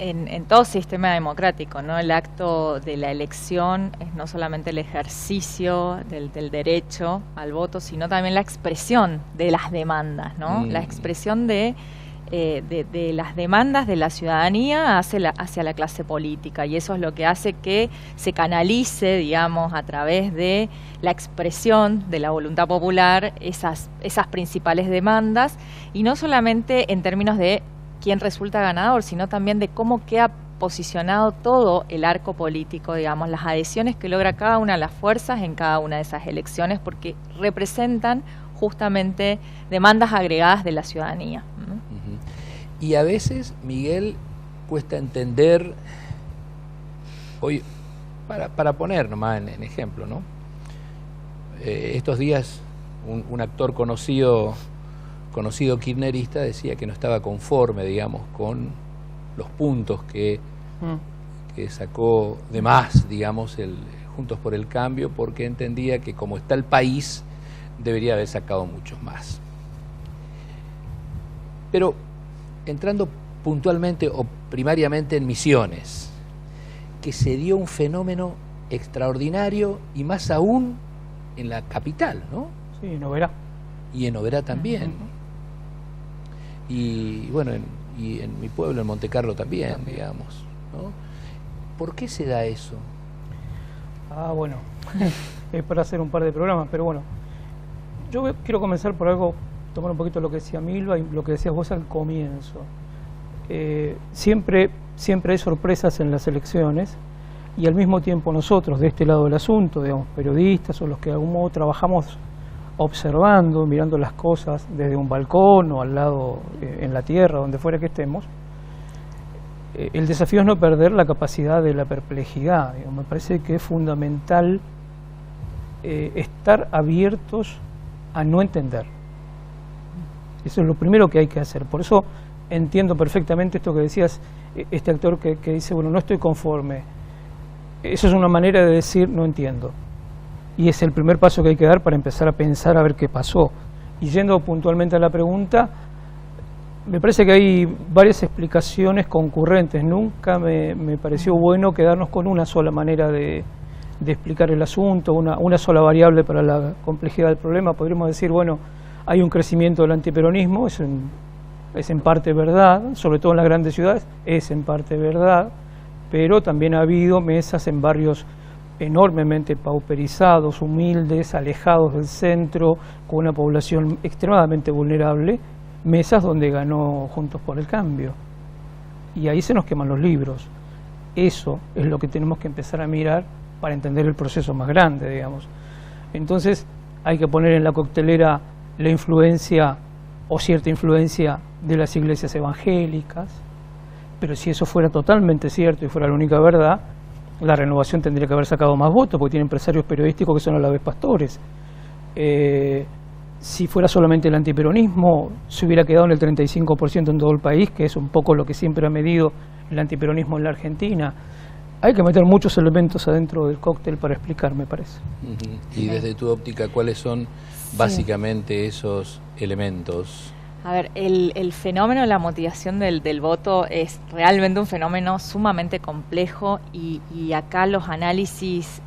en todo sistema democrático, ¿no? El acto de la elección es no solamente el ejercicio del derecho al voto, sino también la expresión de las demandas, ¿no? La expresión de las demandas de la ciudadanía hacia la clase política, y eso es lo que hace que se canalice, digamos, a través de la expresión de la voluntad popular esas principales demandas, y no solamente en términos de quién resulta ganador, sino también de cómo queda posicionado todo el arco político, digamos, las adhesiones que logra cada una de las fuerzas en cada una de esas elecciones, porque representan justamente demandas agregadas de la ciudadanía. Y a veces, Miguel, cuesta entender, hoy, para poner nomás en ejemplo, ¿no? Estos días un actor conocido kirchnerista decía que no estaba conforme, digamos, con los puntos que sacó de más, digamos, el Juntos por el Cambio, porque entendía que como está el país, debería haber sacado muchos más. Pero entrando puntualmente o primariamente en Misiones, que se dio un fenómeno extraordinario, y más aún en la capital, ¿no? Sí, en Oberá. Y en Oberá también. Y bueno, y en mi pueblo, en Montecarlo también, digamos, ¿no? ¿Por qué se da eso? Bueno, es para hacer un par de programas, pero bueno, yo quiero comenzar por algo, tomar un poquito lo que decía Milva y lo que decías vos al comienzo. Siempre hay sorpresas en las elecciones, y al mismo tiempo nosotros, de este lado del asunto, digamos, periodistas o los que de algún modo trabajamos observando, mirando las cosas desde un balcón o al lado, en la tierra, donde fuera que estemos, el desafío es no perder la capacidad de la perplejidad. Digamos, me parece que es fundamental estar abiertos a no entender. Eso es lo primero que hay que hacer. Por eso entiendo perfectamente esto que decías, este actor que dice, bueno, no estoy conforme. Eso es una manera de decir no entiendo. Y es el primer paso que hay que dar para empezar a pensar a ver qué pasó. Y yendo puntualmente a la pregunta, me parece que hay varias explicaciones concurrentes. Nunca me pareció bueno quedarnos con una sola manera de explicar el asunto, una sola variable para la complejidad del problema. Podríamos decir, bueno, hay un crecimiento del antiperonismo, es en parte verdad, sobre todo en las grandes ciudades, es en parte verdad, pero también ha habido mesas en barrios enormemente pauperizados, humildes, alejados del centro, con una población extremadamente vulnerable, mesas donde ganó Juntos por el Cambio. Y ahí se nos queman los libros. Eso es lo que tenemos que empezar a mirar para entender el proceso más grande, digamos. Entonces hay que poner en la coctelera la influencia o cierta influencia de las iglesias evangélicas, pero si eso fuera totalmente cierto y fuera la única verdad, la Renovación tendría que haber sacado más votos, porque tiene empresarios periodísticos que son a la vez pastores. Si fuera solamente el antiperonismo, se hubiera quedado en el 35% en todo el país, que es un poco lo que siempre ha medido el antiperonismo en la Argentina. Hay que meter muchos elementos adentro del cóctel para explicar, me parece. Y desde tu óptica, ¿cuáles son básicamente esos elementos? A ver, el fenómeno de la motivación del voto es realmente un fenómeno sumamente complejo, y acá los análisis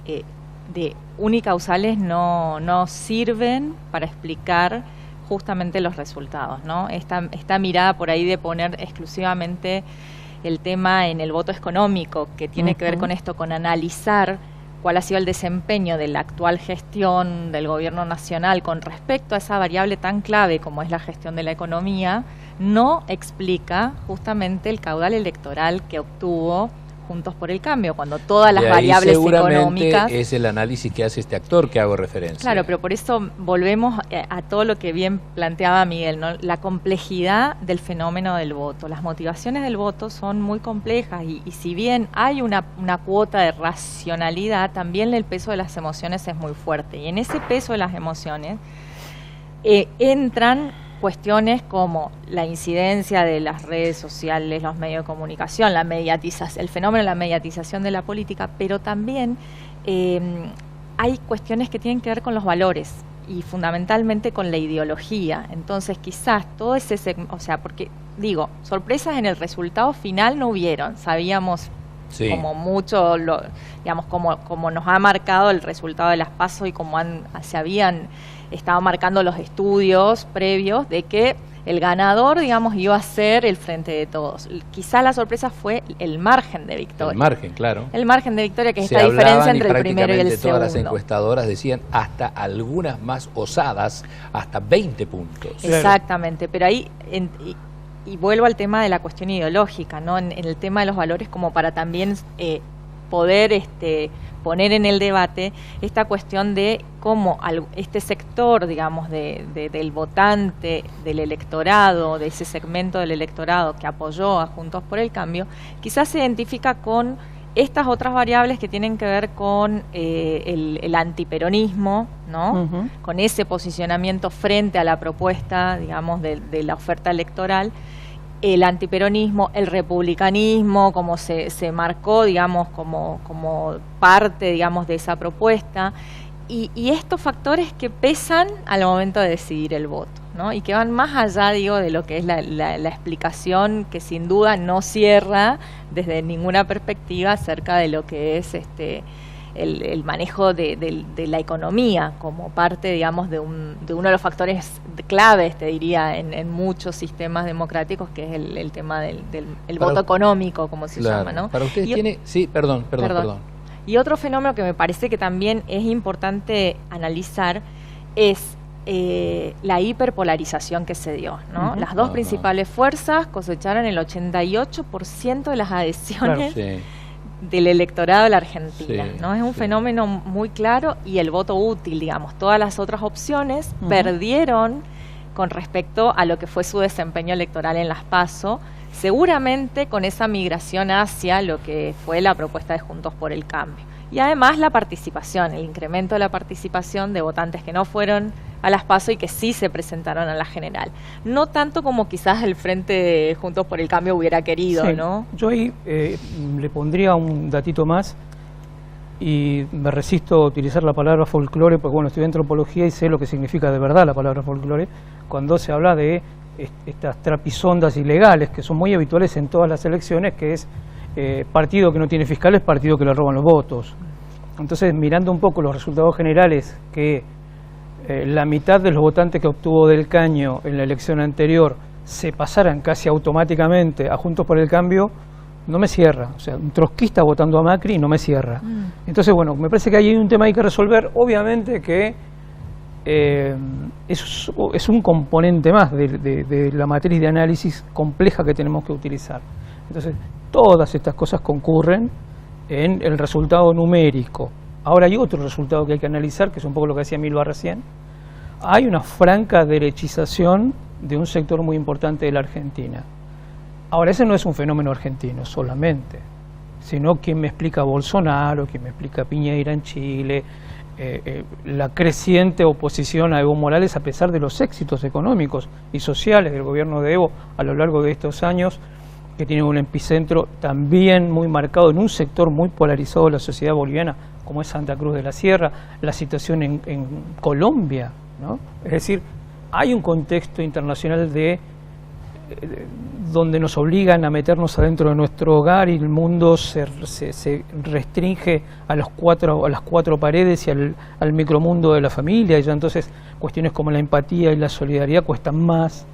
de unicausales no sirven para explicar justamente los resultados, ¿no? Esta mirada por ahí de poner exclusivamente el tema en el voto económico, que tiene que ver con esto, con analizar cuál ha sido el desempeño de la actual gestión del gobierno nacional con respecto a esa variable tan clave como es la gestión de la economía, no explica justamente el caudal electoral que obtuvo Juntos por el Cambio, cuando todas las variables económicas... es el análisis que hace este actor que hago referencia. Claro, pero por eso volvemos a todo lo que bien planteaba Miguel, ¿no? La complejidad del fenómeno del voto. Las motivaciones del voto son muy complejas, y si bien hay una cuota de racionalidad, también el peso de las emociones es muy fuerte. Y en ese peso de las emociones entran cuestiones como la incidencia de las redes sociales, los medios de comunicación, la mediatización, el fenómeno de la mediatización de la política, pero también hay cuestiones que tienen que ver con los valores y fundamentalmente con la ideología. Entonces quizás todo ese segmento, o sea, porque digo, sorpresas en el resultado final no hubieron, sabíamos como mucho, digamos, como nos ha marcado el resultado de las PASO y como se habían estado marcando los estudios previos de que el ganador, digamos, iba a ser el Frente de Todos. Quizá la sorpresa fue el margen de victoria. El margen, claro. El margen de victoria, que es esta diferencia entre el primero y el segundo. Todas las encuestadoras decían, hasta algunas más osadas, hasta 20 puntos. Exactamente, pero ahí, y vuelvo al tema de la cuestión ideológica, ¿no? En el tema de los valores, como para también poder poner en el debate esta cuestión de cómo este sector, digamos, del votante, del electorado, de ese segmento del electorado que apoyó a Juntos por el Cambio, quizás se identifica con estas otras variables que tienen que ver con el antiperonismo, ¿no? Con ese posicionamiento frente a la propuesta, digamos, de la oferta electoral, el antiperonismo, el republicanismo, como se marcó, digamos, como parte, digamos, de esa propuesta, y estos factores que pesan al momento de decidir el voto, ¿no? Y que van más allá, digo, de lo que es la explicación, que sin duda no cierra desde ninguna perspectiva acerca de lo que es el manejo de la economía como parte, digamos, de uno de los factores claves, te diría, en muchos sistemas democráticos, que es el tema del voto económico, como se llama, ¿no? Para ustedes tiene... Sí, perdón. Y otro fenómeno que me parece que también es importante analizar es la hiperpolarización que se dio, ¿no? Las dos principales fuerzas cosecharon el 88% de las adhesiones del electorado de la Argentina, ¿no? Es un fenómeno muy claro, y el voto útil, digamos, todas las otras opciones perdieron con respecto a lo que fue su desempeño electoral en las PASO, seguramente con esa migración hacia lo que fue la propuesta de Juntos por el Cambio. Y además la participación, el incremento de la participación de votantes que no fueron a las PASO y que sí se presentaron a la general. No tanto como quizás el Frente Juntos por el Cambio hubiera querido, ¿no? Yo ahí le pondría un datito más, y me resisto a utilizar la palabra folclore, porque bueno, estudié antropología y sé lo que significa de verdad la palabra folclore, cuando se habla de estas trapisondas ilegales que son muy habituales en todas las elecciones, que es partido que no tiene fiscales, partido que le roban los votos. Entonces, mirando un poco los resultados generales, que la mitad de los votantes que obtuvo Del Caño en la elección anterior se pasaran casi automáticamente a Juntos por el Cambio, no me cierra. O sea, un trotskista votando a Macri no me cierra. Entonces, bueno, me parece que hay un tema ahí que resolver. Obviamente que es un componente más de la matriz de análisis compleja que tenemos que utilizar. Entonces, todas estas cosas concurren en el resultado numérico. Ahora hay otro resultado que hay que analizar, que es un poco lo que decía Milva recién. Hay una franca derechización de un sector muy importante de la Argentina. Ahora, ese no es un fenómeno argentino solamente, sino quien me explica Bolsonaro, quien me explica Piñera en Chile, la creciente oposición a Evo Morales a pesar de los éxitos económicos y sociales del gobierno de Evo a lo largo de estos años, que tiene un epicentro también muy marcado en un sector muy polarizado de la sociedad boliviana, como es Santa Cruz de la Sierra, la situación en Colombia, ¿no? Es decir, hay un contexto internacional donde nos obligan a meternos adentro de nuestro hogar y el mundo se restringe a las cuatro paredes y al micromundo de la familia, y ya entonces cuestiones como la empatía y la solidaridad cuestan más.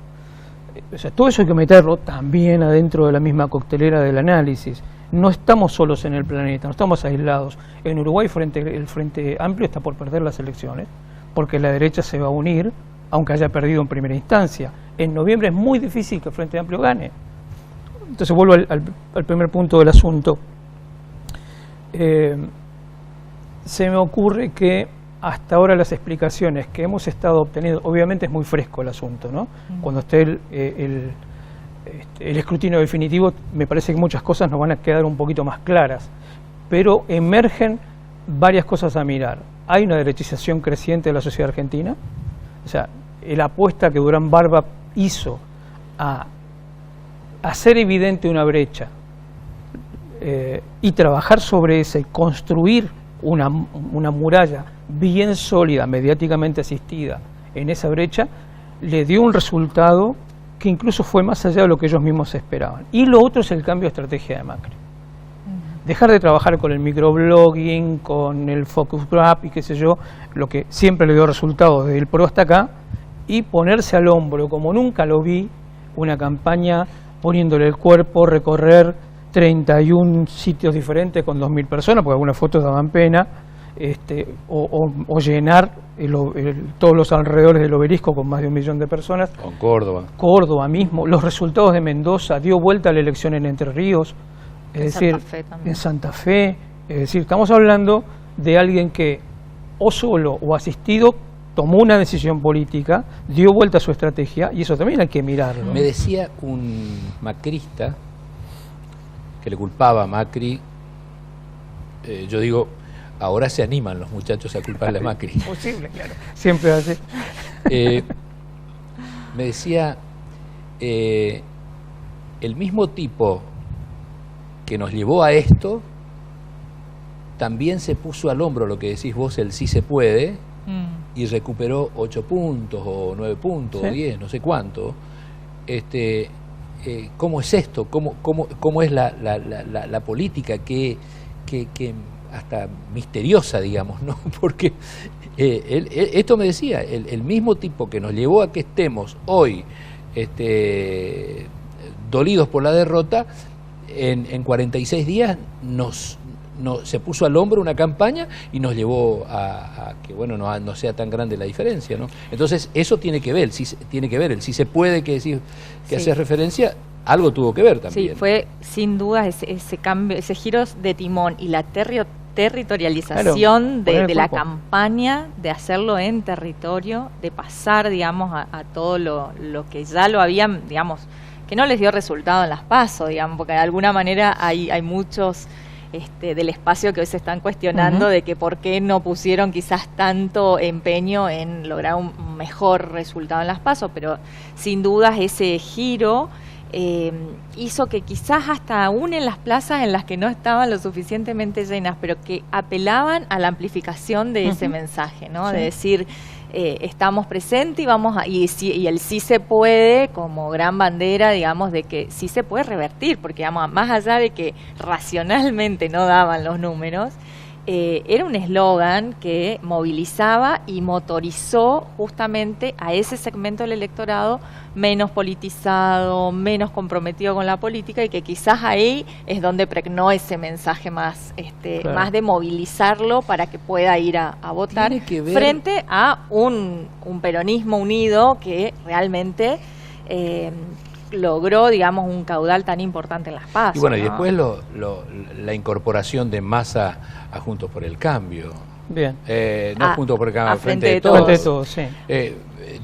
O sea, todo eso hay que meterlo también adentro de la misma coctelera del análisis. No estamos solos en el planeta, no estamos aislados. En Uruguay el Frente Amplio está por perder las elecciones, porque la derecha se va a unir, aunque haya perdido en primera instancia. En noviembre es muy difícil que el Frente Amplio gane. Entonces vuelvo al primer punto del asunto. Se me ocurre que hasta ahora las explicaciones que hemos estado obteniendo, obviamente es muy fresco el asunto, ¿no? Cuando esté el escrutinio definitivo, me parece que muchas cosas nos van a quedar un poquito más claras, pero emergen varias cosas a mirar. Hay una derechización creciente de la sociedad argentina, o sea, la apuesta que Durán Barba hizo a hacer evidente una brecha y trabajar sobre esa y construir una muralla bien sólida, mediáticamente asistida en esa brecha, le dio un resultado que incluso fue más allá de lo que ellos mismos esperaban. Y lo otro es el cambio de estrategia de Macri. Dejar de trabajar con el microblogging, con el focus group y qué sé yo, lo que siempre le dio resultados desde el PRO hasta acá, y ponerse al hombro, como nunca lo vi, una campaña poniéndole el cuerpo, recorrer 31 sitios diferentes con 2.000 personas, porque algunas fotos daban pena, o llenar todos los alrededores del Obelisco con más de 1 millón de personas. Con Córdoba. Córdoba mismo, los resultados de Mendoza, dio vuelta a la elección en Entre Ríos, es decir, en Santa Fe, es decir, estamos hablando de alguien que o solo o asistido tomó una decisión política, dio vuelta a su estrategia, y eso también hay que mirarlo. Me decía un macrista que le culpaba a Macri, yo digo, ahora se animan los muchachos a culparle a Macri. Posible, claro. Siempre así. Me decía, el mismo tipo que nos llevó a esto, también se puso al hombro lo que decís vos, el sí se puede, y recuperó 8 puntos, o 9 puntos, ¿sí? O 10, no sé cuánto. ¿Cómo es esto? ¿Cómo es la política que hasta misteriosa, digamos, ¿no? Porque esto me decía, el mismo tipo que nos llevó a que estemos hoy dolidos por la derrota, en 46 días se puso al hombro una campaña y nos llevó a que bueno no sea tan grande la diferencia, ¿no? Entonces eso tiene que ver, sí se puede, que sí. haces referencia, algo tuvo que ver también. Sí, fue sin duda ese cambio, ese giro de timón y la territorialización de la campaña, de hacerlo en territorio, de pasar, digamos, a todo lo que ya lo habían, digamos, que no les dio resultado en las PASO, digamos, porque de alguna manera hay muchos del espacio que hoy se están cuestionando de que por qué no pusieron quizás tanto empeño en lograr un mejor resultado en las PASO, pero sin dudas ese giro hizo que quizás hasta aún en las plazas en las que no estaban lo suficientemente llenas, pero que apelaban a la amplificación de ese mensaje, ¿no? Sí. De decir, estamos presentes y el sí se puede como gran bandera, digamos, de que sí se puede revertir, porque digamos, más allá de que racionalmente no daban los números, era un eslogan que movilizaba y motorizó justamente a ese segmento del electorado menos politizado, menos comprometido con la política, y que quizás ahí es donde pregnó ese mensaje más claro, más de movilizarlo para que pueda ir a votar frente a un peronismo unido que realmente logró, digamos, un caudal tan importante en las PASO. Y bueno, ¿no? Y después la incorporación de Massa a Juntos por el Cambio. Bien. Juntos por el Cambio, Frente de Todos. Frente de Todos, sí.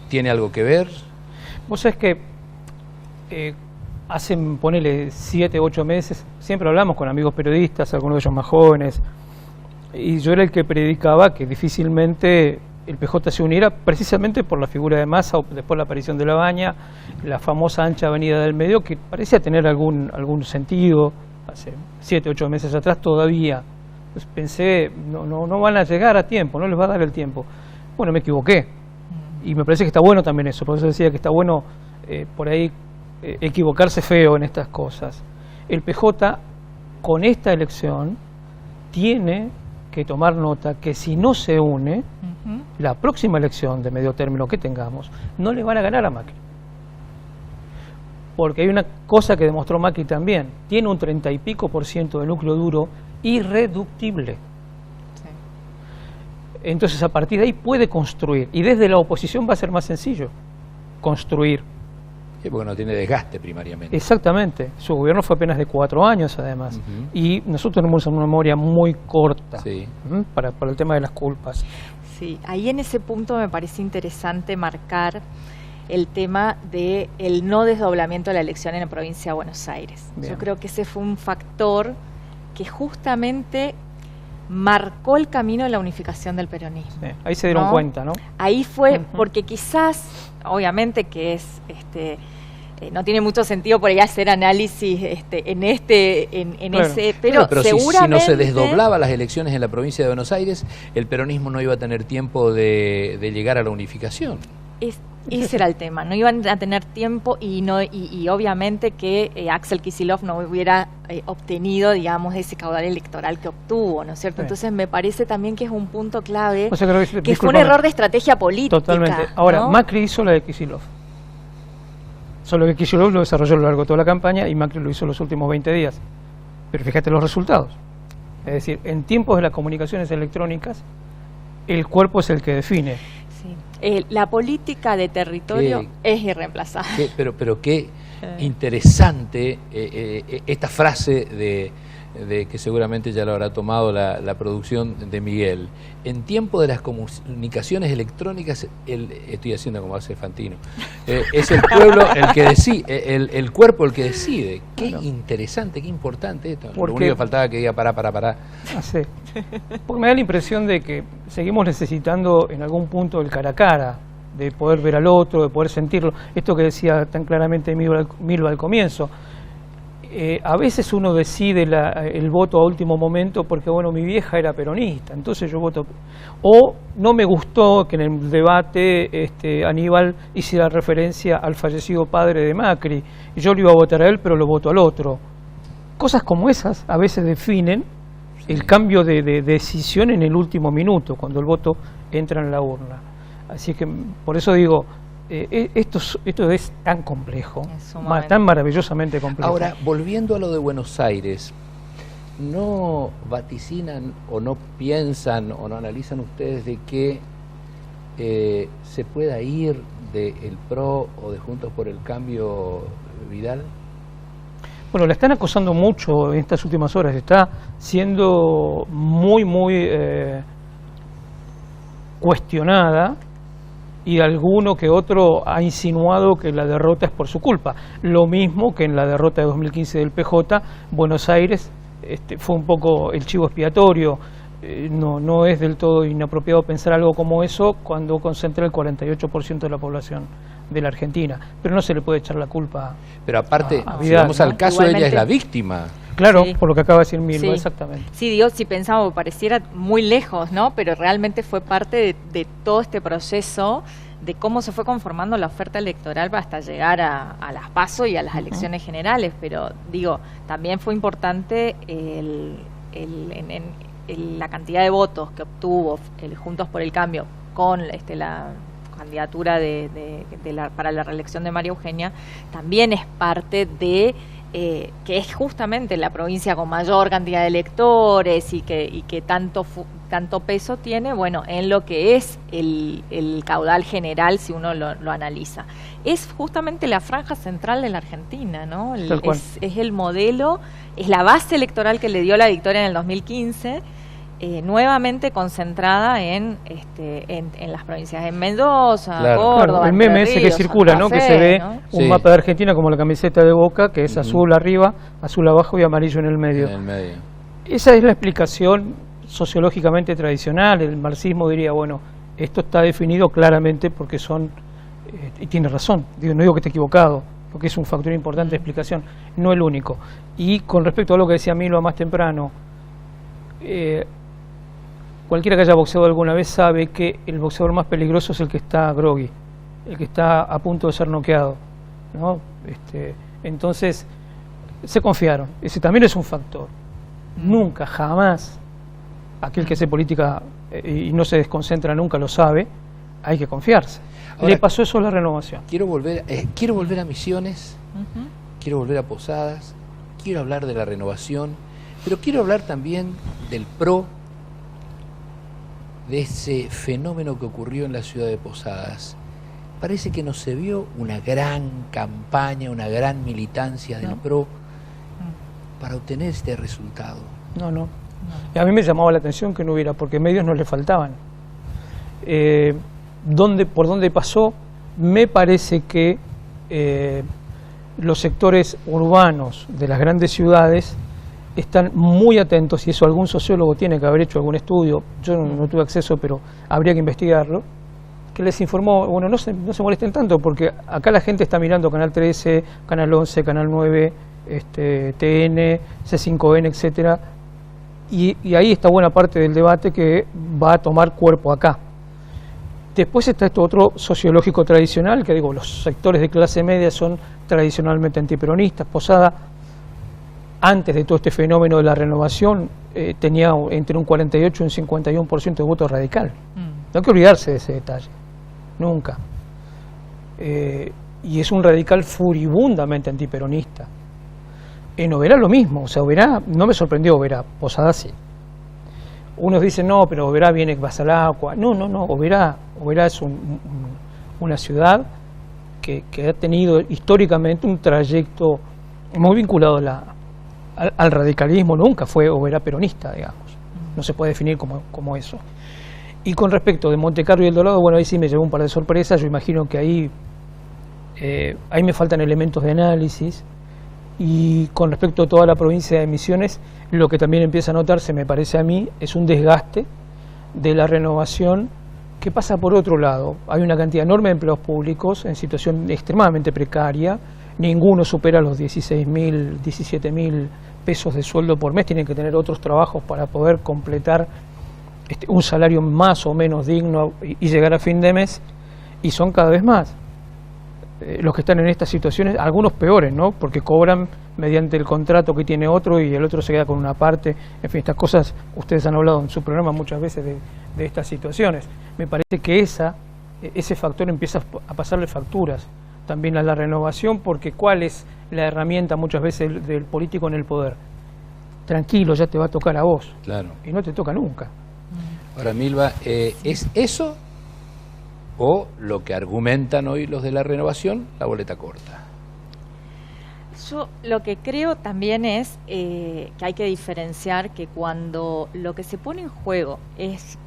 ¿Tiene algo que ver? Vos sabés que ponele 7, 8 meses, siempre hablamos con amigos periodistas, algunos de ellos más jóvenes, y yo era el que predicaba que difícilmente el PJ se uniera, precisamente por la figura de Massa, o después la aparición de La Baña, la famosa ancha avenida del medio, que parecía tener algún sentido, hace 7, 8 meses atrás todavía. Entonces pensé, no van a llegar a tiempo, no les va a dar el tiempo. Bueno, me equivoqué, y me parece que está bueno también eso, por eso decía que está bueno por ahí equivocarse feo en estas cosas. El PJ, con esta elección, tiene que tomar nota que si no se une, la próxima elección de medio término que tengamos, no le van a ganar a Macri. Porque hay una cosa que demostró Macri también, tiene un 30 y pico % de núcleo duro irreductible. Sí. Entonces a partir de ahí puede construir, y desde la oposición va a ser más sencillo construir. Sí, porque no tiene desgaste primariamente. Exactamente, su gobierno fue apenas de 4 años además, y nosotros tenemos una memoria muy corta, sí, para el tema de las culpas. Sí, ahí en ese punto me parece interesante marcar el tema de el no desdoblamiento de la elección en la provincia de Buenos Aires. Bien. Yo creo que ese fue un factor que justamente marcó el camino de la unificación del peronismo. Sí, ahí se dieron cuenta, ¿no? Ahí fue, porque quizás, obviamente que es no tiene mucho sentido por ahí hacer análisis en claro. ese, pero seguramente si no se desdoblaba las elecciones en la provincia de Buenos Aires, el peronismo no iba a tener tiempo de llegar a la unificación. Ese era el tema, no iban a tener tiempo y obviamente que Axel Kicillof no hubiera obtenido, digamos, ese caudal electoral que obtuvo, ¿no es cierto? Sí. Entonces me parece también que es un punto clave, O sea, que fue un error de estrategia política. Totalmente. Ahora, ¿no? Macri hizo la de Kicillof. Solo que Kicillof lo desarrolló a lo largo de toda la campaña y Macri lo hizo los últimos 20 días. Pero fíjate los resultados. Es decir, en tiempos de las comunicaciones electrónicas, el cuerpo es el que define. Sí. La política de territorio es irreemplazable. Pero qué interesante esta frase de que seguramente ya lo habrá tomado la producción de Miguel. En tiempo de las comunicaciones electrónicas, estoy haciendo como hace Fantino, es el pueblo el que decide, el cuerpo el que decide. Qué interesante, qué importante esto. Lo único que faltaba que diga pará. Ah, sí. Porque me da la impresión de que seguimos necesitando en algún punto el cara a cara, de poder ver al otro, de poder sentirlo. Esto que decía tan claramente Milva al comienzo. A veces uno decide el voto a último momento porque, bueno, mi vieja era peronista, entonces yo voto. O no me gustó que en el debate Aníbal hiciera referencia al fallecido padre de Macri, y yo lo iba a votar a él, pero lo voto al otro. Cosas como esas a veces definen el cambio de decisión en el último minuto, cuando el voto entra en la urna. Así que, por eso digo, esto es tan complejo, tan maravillosamente complejo. Ahora, volviendo a lo de Buenos Aires, ¿no vaticinan o no piensan o no analizan ustedes de que se pueda ir del PRO o de Juntos por el Cambio Vidal? Bueno, la están acosando mucho en estas últimas horas, está siendo muy cuestionada, y alguno que otro ha insinuado que la derrota es por su culpa. Lo mismo que en la derrota de 2015 del PJ, Buenos Aires fue un poco el chivo expiatorio. No es del todo inapropiado pensar algo como eso cuando concentra el 48% de la población de la Argentina. Pero no se le puede echar la culpa. Pero aparte, si vamos al caso, igualmente, ella es la víctima. Claro, sí, por lo que acaba de decir Milva, sí, exactamente. Sí, digo, si pensamos, pareciera muy lejos, ¿no? Pero realmente fue parte de todo este proceso de cómo se fue conformando la oferta electoral hasta llegar a las PASO y a las elecciones generales. Pero digo, también fue importante la cantidad de votos que obtuvo Juntos por el Cambio con la candidatura para la reelección de María Eugenia. También es parte de que es justamente la provincia con mayor cantidad de electores y que tanto peso tiene, bueno, en lo que es el caudal general, si uno lo analiza. Es justamente la franja central de la Argentina, ¿no? Es el modelo, es la base electoral que le dio la victoria en el 2015, nuevamente concentrada en las provincias de Mendoza, claro, el Córdoba, meme ese que circula, ¿no? Que se ve, ¿no? Un mapa de Argentina como la camiseta de Boca, que es azul arriba, azul abajo y amarillo en el medio. Esa es la explicación sociológicamente tradicional. El marxismo diría, bueno, esto está definido claramente porque son, y tiene razón, no digo que esté equivocado, porque es un factor importante de explicación, no el único. Y con respecto a lo que decía Milva más temprano, cualquiera que haya boxeado alguna vez sabe que el boxeador más peligroso es el que está groggy, el que está a punto de ser noqueado, ¿no? Entonces se confiaron, ese también es un factor. Nunca, jamás, aquel que hace política y no se desconcentra nunca lo sabe, hay que confiarse. Ahora, le pasó eso a la Renovación. Quiero volver a Misiones, quiero volver a Posadas, quiero hablar de la Renovación, pero quiero hablar también del PRO, de ese fenómeno que ocurrió en la ciudad de Posadas. Parece que no se vio una gran campaña, una gran militancia del PRO para obtener este resultado. No. Y a mí me llamaba la atención que no hubiera, porque medios no le faltaban. ¿Por dónde pasó? Me parece que los sectores urbanos de las grandes ciudades están muy atentos, y eso algún sociólogo tiene que haber hecho algún estudio, yo no tuve acceso, pero habría que investigarlo, que les informó, bueno, no se molesten tanto, porque acá la gente está mirando Canal 13, Canal 11, Canal 9, TN, C5N, etcétera, y ahí está buena parte del debate que va a tomar cuerpo acá. Después está esto otro sociológico tradicional, que digo, los sectores de clase media son tradicionalmente antiperonistas. Posada, antes de todo este fenómeno de la renovación, tenía entre un 48 y un 51% de voto radical. No hay que olvidarse de ese detalle, nunca. Y es un radical furibundamente antiperonista. En Oberá lo mismo, o sea, Oberá, no me sorprendió Oberá, Posada sí. Unos dicen, no, pero Oberá viene Basalacua. No, Oberá es una ciudad que ha tenido históricamente un trayecto muy vinculado al radicalismo. Nunca fue Oberá peronista, digamos. No se puede definir como eso. Y con respecto de Montecarlo y El Dorado, bueno, ahí sí me llevó un par de sorpresas. Yo imagino que ahí me faltan elementos de análisis. Y con respecto a toda la provincia de Misiones, lo que también empieza a notarse, me parece a mí, es un desgaste de la renovación que pasa por otro lado. Hay una cantidad enorme de empleos públicos en situación extremadamente precaria, ninguno supera los 16.000, 17.000 pesos de sueldo por mes, tienen que tener otros trabajos para poder completar un salario más o menos digno y llegar a fin de mes, y son cada vez más los que están en estas situaciones, algunos peores, ¿no? Porque cobran mediante el contrato que tiene otro y el otro se queda con una parte. En fin, estas cosas, ustedes han hablado en su programa muchas veces de estas situaciones. Me parece que ese factor empieza a pasarle facturas también a la renovación, porque ¿cuál es la herramienta muchas veces del político en el poder? Tranquilo, ya te va a tocar a vos. Claro. Y no te toca nunca. Ahora, Milva, ¿es eso o lo que argumentan hoy los de la renovación, la boleta corta? Yo lo que creo también es que hay que diferenciar que cuando lo que se pone en juego es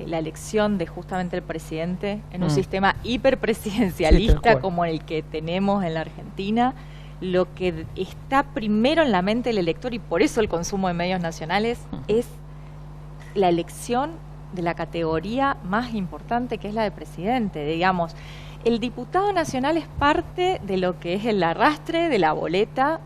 la elección de justamente el presidente en un sistema hiperpresidencialista como el que tenemos en la Argentina, lo que está primero en la mente del elector, y por eso el consumo de medios nacionales, es la elección de la categoría más importante, que es la de presidente. Digamos, el diputado nacional es parte de lo que es el arrastre de la boleta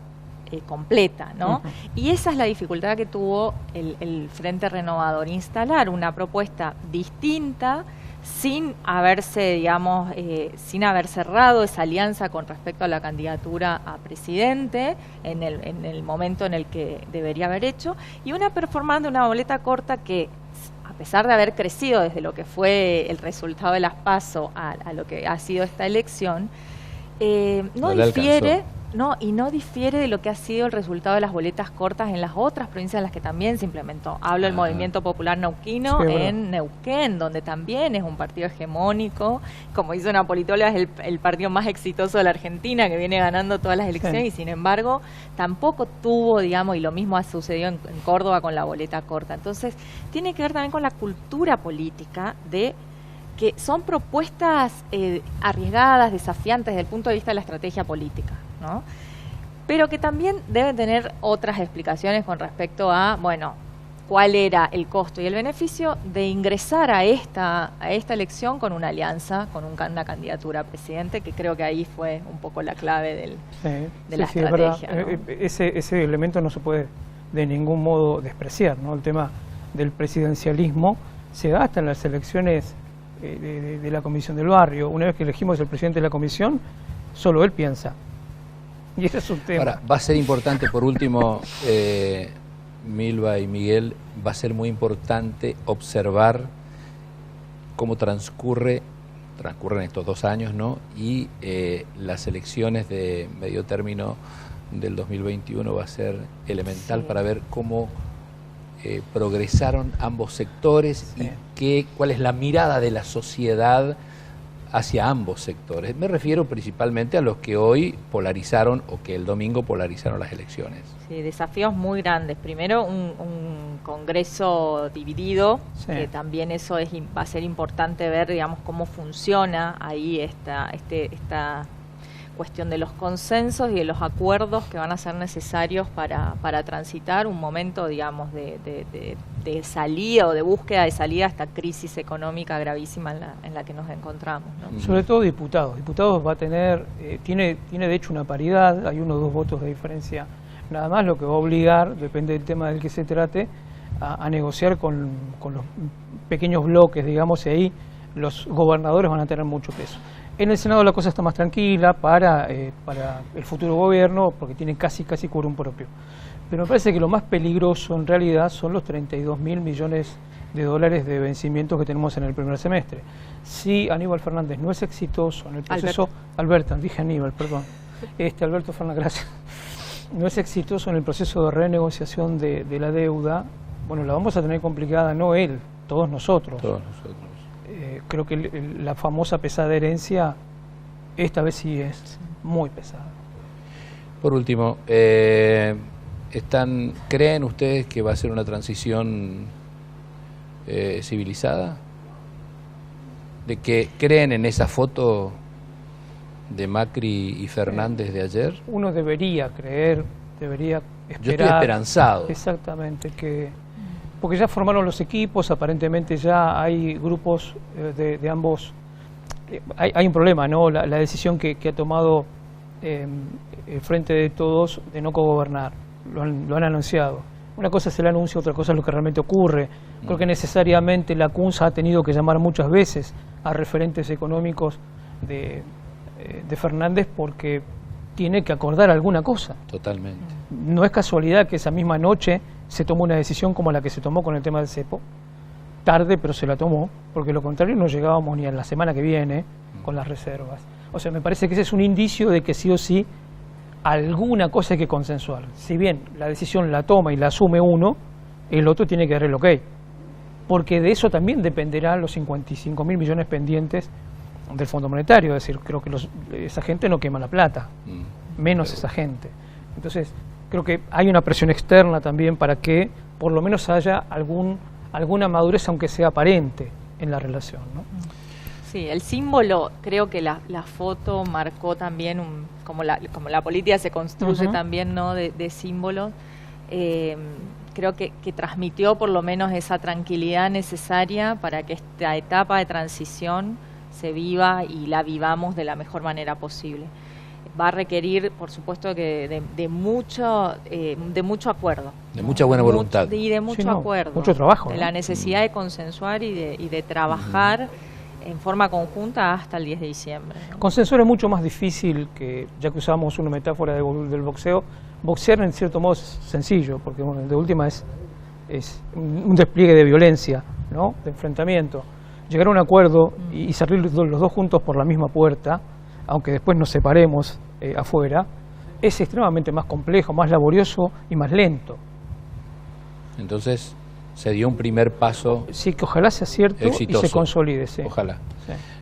completa, ¿no? Y esa es la dificultad que tuvo el Frente Renovador, instalar una propuesta distinta sin haberse, digamos, sin haber cerrado esa alianza con respecto a la candidatura a presidente en el momento en el que debería haber hecho, y una performance de una boleta corta que, a pesar de haber crecido desde lo que fue el resultado de las PASO a lo que ha sido esta elección, no difiere de lo que ha sido el resultado de las boletas cortas en las otras provincias en las que también se implementó. Hablo del Movimiento Popular Neuquino, en Neuquén, donde también es un partido hegemónico. Como dice una politóloga, es el partido más exitoso de la Argentina, que viene ganando todas las elecciones, y sin embargo tampoco tuvo, digamos, y lo mismo ha sucedido en Córdoba con la boleta corta. Entonces tiene que ver también con la cultura política de que son propuestas arriesgadas, desafiantes desde el punto de vista de la estrategia política, ¿no? Pero que también deben tener otras explicaciones con respecto a, bueno, cuál era el costo y el beneficio de ingresar a esta elección con una alianza, con una candidatura a presidente, que creo que ahí fue un poco la clave de la estrategia, ¿no? Ese elemento no se puede de ningún modo despreciar, ¿no? El tema del presidencialismo se da hasta en las elecciones de la Comisión del Barrio. Una vez que elegimos el presidente de la comisión, solo él piensa. Y ese es un tema. Ahora, va a ser importante, por último, Milva y Miguel, va a ser muy importante observar cómo transcurren estos 2 años, ¿no? Y las elecciones de medio término del 2021 va a ser elemental para ver cómo progresaron ambos sectores y cuál es la mirada de la sociedad hacia ambos sectores. Me refiero principalmente a los que hoy polarizaron o que el domingo polarizaron las elecciones. Sí, desafíos muy grandes. Primero, un Congreso dividido, que también eso va a ser importante ver, digamos, cómo funciona ahí cuestión de los consensos y de los acuerdos que van a ser necesarios para transitar un momento, digamos, de salida o de búsqueda de salida a esta crisis económica gravísima en la que nos encontramos, ¿no? Sobre todo diputados. Diputados va a tener, tiene de hecho una paridad, hay 1 o 2 votos de diferencia nada más, lo que va a obligar, depende del tema del que se trate, a negociar con los pequeños bloques, digamos, y ahí los gobernadores van a tener mucho peso. En el Senado la cosa está más tranquila para el futuro gobierno, porque tiene casi quórum propio. Pero me parece que lo más peligroso en realidad son los 32.000 millones de dólares de vencimientos que tenemos en el primer semestre. Si Aníbal Fernández no es exitoso en el proceso... Alberto, dije Aníbal, perdón. Alberto Fernández, gracias. No es exitoso en el proceso de renegociación de la deuda, bueno, la vamos a tener complicada, no él, todos nosotros. Todos nosotros. Creo que la famosa pesada herencia, esta vez sí es muy pesada. Por último, ¿creen ustedes que va a ser una transición civilizada? ¿De que creen en esa foto de Macri y Fernández de ayer? Uno debería creer, debería esperar. Yo estoy esperanzado. Exactamente, porque ya formaron los equipos, aparentemente ya hay grupos de ambos. Hay un problema, ¿no? La decisión que ha tomado el Frente de Todos de no cogobernar, lo han anunciado. Una cosa es el anuncio, otra cosa es lo que realmente ocurre. Creo que necesariamente la CUNSA ha tenido que llamar muchas veces a referentes económicos de Fernández porque tiene que acordar alguna cosa. Totalmente. No es casualidad que esa misma noche se tomó una decisión como la que se tomó con el tema del cepo, tarde pero se la tomó, porque lo contrario no llegábamos ni a la semana que viene con las reservas. O sea, me parece que ese es un indicio de que sí o sí alguna cosa hay que consensuar. Si bien la decisión la toma y la asume uno, el otro tiene que dar el ok, porque de eso también dependerán los 55.000 millones pendientes del Fondo Monetario. Es decir, creo que esa gente no quema la plata, menos esa gente. Entonces, creo que hay una presión externa también para que por lo menos haya alguna madurez, aunque sea aparente, en la relación, ¿no? Sí, el símbolo, creo que la foto marcó también, como la política se construye también, ¿no?, de símbolos, creo que transmitió por lo menos esa tranquilidad necesaria para que esta etapa de transición se viva y la vivamos de la mejor manera posible. Va a requerir, por supuesto, que de mucho acuerdo. De mucha buena voluntad. Y de mucho acuerdo. Mucho trabajo. De la necesidad de consensuar y de trabajar en forma conjunta hasta el 10 de diciembre, ¿no? Consensuar es mucho más difícil que, ya que usamos una metáfora del boxeo, boxear en cierto modo es sencillo, porque bueno, de última es un despliegue de violencia, ¿no?, de enfrentamiento. Llegar a un acuerdo y salir los dos juntos por la misma puerta, aunque después nos separemos afuera, es extremadamente más complejo, más laborioso y más lento. Entonces se dio un primer paso. Sí, que ojalá sea cierto exitoso, y se consolide. Sí. Ojalá. Sí.